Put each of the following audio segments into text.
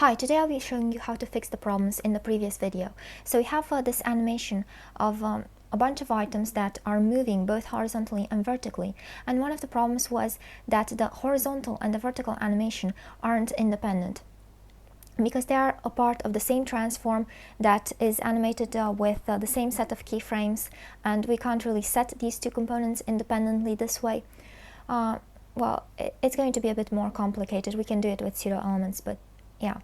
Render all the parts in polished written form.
Hi, today I'll be showing you how to fix the problems in the previous video. So we have this animation of a bunch of items that are moving both horizontally and vertically, and one of the problems was that the horizontal and the vertical animation aren't independent because they are a part of the same transform that is animated with the same set of keyframes, and we can't really set these two components independently this way. Well, it's going to be a bit more complicated. We can do it with pseudo elements, but yeah,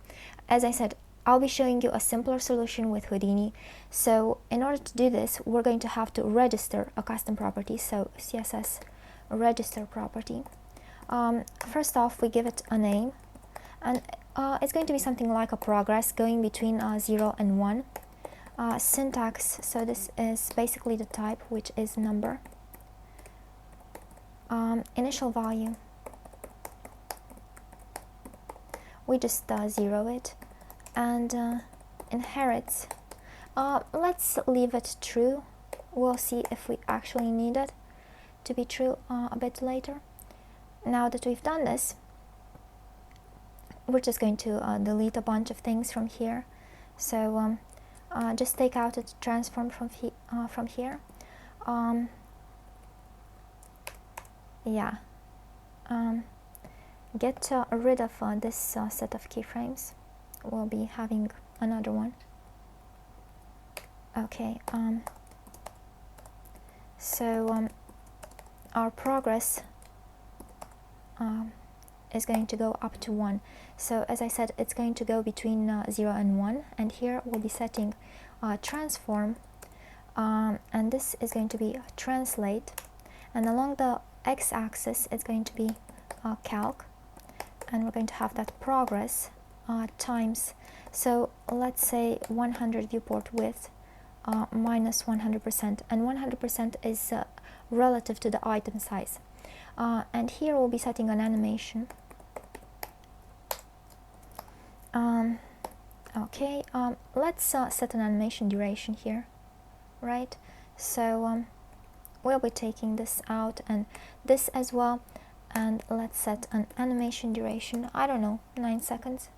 as I said, I'll be showing you a simpler solution with Houdini. So in order to do this, we're going to have to register a custom property. So CSS Register Property. First off, we give it a name, and it's going to be something like a progress going between 0 and 1. Syntax, so this is basically the type, which is number. Initial value, we just 0 it, and inherits, let's leave it true. We'll see if we actually need it to be true a bit later. Now that we've done this, we're just going to delete a bunch of things from here. So just take out its transform from here. Get rid of this set of keyframes. We'll be having another one. Okay, so our progress is going to go up to 1. So as I said, it's going to go between 0 and 1, and here we'll be setting transform, and this is going to be translate, and along the x-axis it's going to be calc, and we're going to have that progress times, so let's say 100 viewport width minus 100%, and 100% is relative to the item size. And here we'll be setting an animation. Okay, let's set an animation duration here, right? So we'll be taking this out and this as well, and let's set an animation duration, I don't know, 9 seconds.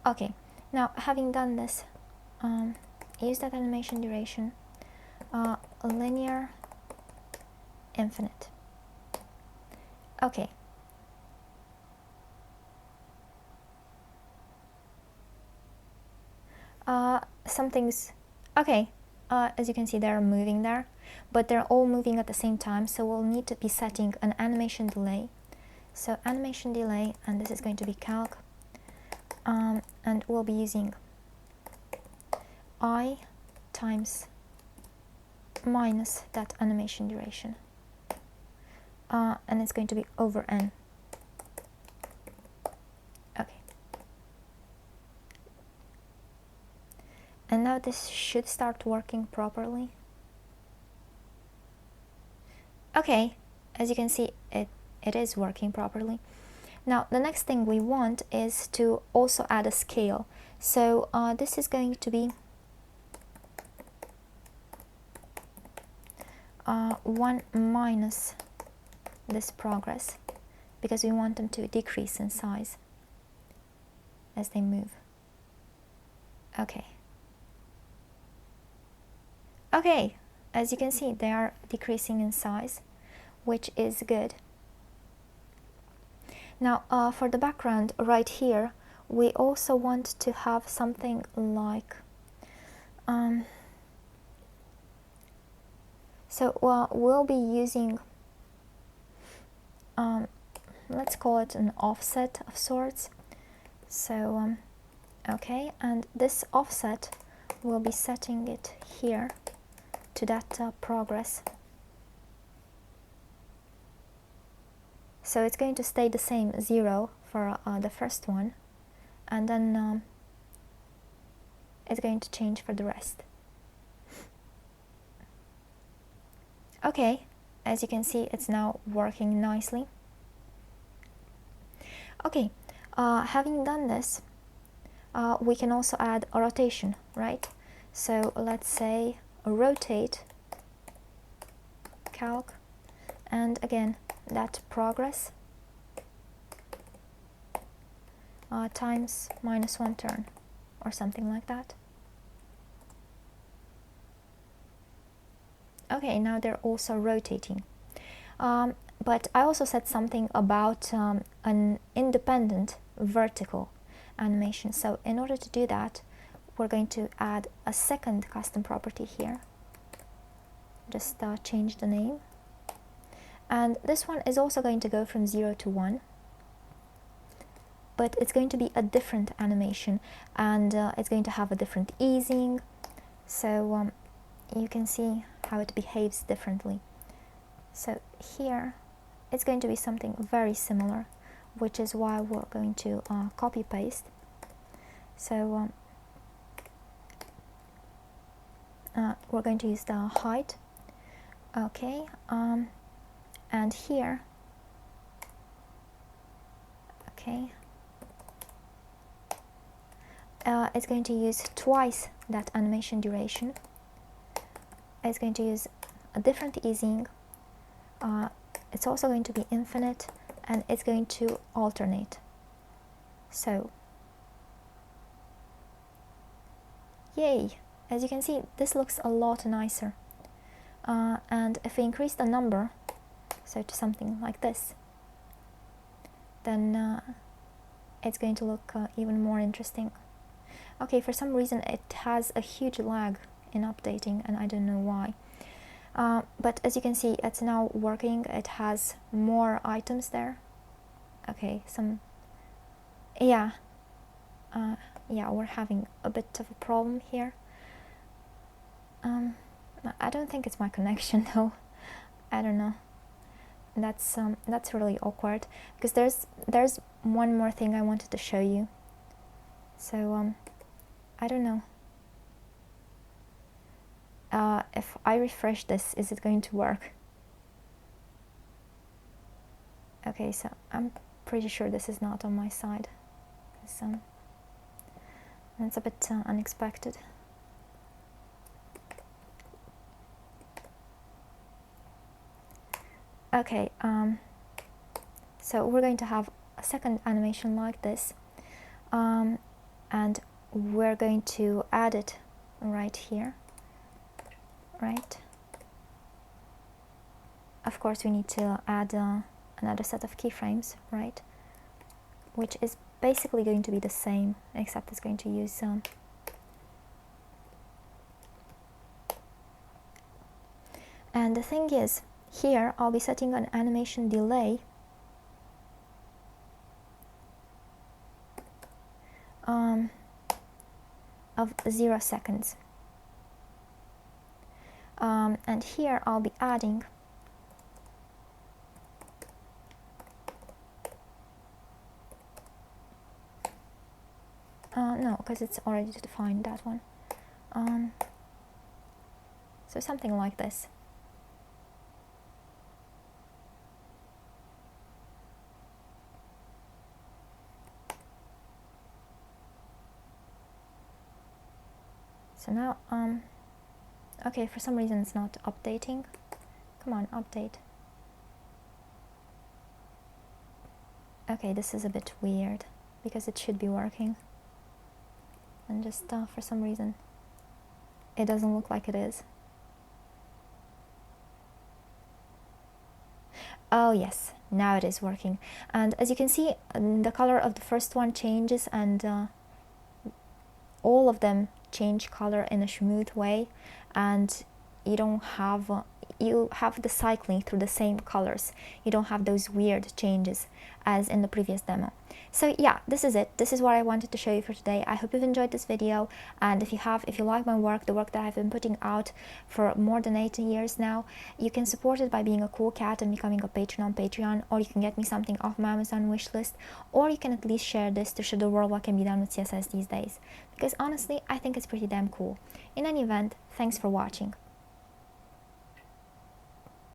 Okay, now having done this, use that animation duration, linear infinite. Okay. Something's okay. As you can see, they're moving there, but they're all moving at the same time, so we'll need to be setting an animation delay. So animation delay, and this is going to be calc, and we'll be using I times minus that animation duration, and it's going to be over n. Okay. And now this should start working properly. Okay, as you can see, it is working properly. Now the next thing we want is to also add a scale. So this is going to be 1 minus this progress, because we want them to decrease in size as they move. Okay. Okay, as you can see, they are decreasing in size, which is good. Now for the background right here, we also want to have something like so we'll be using let's call it an offset of sorts. So okay, and this offset, we'll be setting it here to that progress. So it's going to stay the same, 0 for the first one, and then it's going to change for the rest. Okay, as you can see, it's now working nicely. Okay, having done this, we can also add a rotation, right? So let's say rotate calc, and again that progress times -1 turn or something like that. Okay, now they're also rotating. But I also said something about an independent vertical animation. So in order to do that, we're going to add a second custom property here. Just change the name. And this one is also going to go from 0 to 1. But it's going to be a different animation, and it's going to have a different easing. So you can see how it behaves differently. So here it's going to be something very similar, which is why we're going to copy paste. So we're going to use the height. Okay, and here, okay, it's going to use twice that animation duration. It's going to use a different easing. It's also going to be infinite, and it's going to alternate. So, yay! As you can see, this looks a lot nicer. And if we increase the number, so to something like this, then it's going to look even more interesting. Okay, for some reason it has a huge lag in updating, and I don't know why. But as you can see, it's now working. It has more items there. Okay, yeah, we're having a bit of a problem here. I don't think it's my connection though. I don't know. That's really awkward, because there's one more thing I wanted to show you. So I don't know. If I refresh this, is it going to work? Okay, so I'm pretty sure this is not on my side. So it's a bit unexpected. Okay, so we're going to have a second animation like this, and we're going to add it right here, right? Of course, we need to add another set of keyframes, right? Which is basically going to be the same, except it's going to use and the thing is, here I'll be setting an animation delay of 0 seconds, and here I'll be adding no, because it's already defined, that one. So something like this. So now, okay, for some reason it's not updating. Come on, update. Okay, this is a bit weird, because it should be working. And just for some reason, it doesn't look like it is. Oh yes, now it is working. And as you can see, the color of the first one changes, and all of them change color in a smooth way, and you don't have you have the cycling through the same colors. You don't have those weird changes as in the previous demo. So yeah, this is it. This is what I wanted to show you for today. I hope you've enjoyed this video, and if you like my work, the work that I've been putting out for more than 8 years now, you can support it by being a cool cat and becoming a patron on Patreon, or you can get me something off my Amazon wishlist, or you can at least share this to show the world what can be done with CSS these days, because honestly I think it's pretty damn cool. In any event, thanks for watching.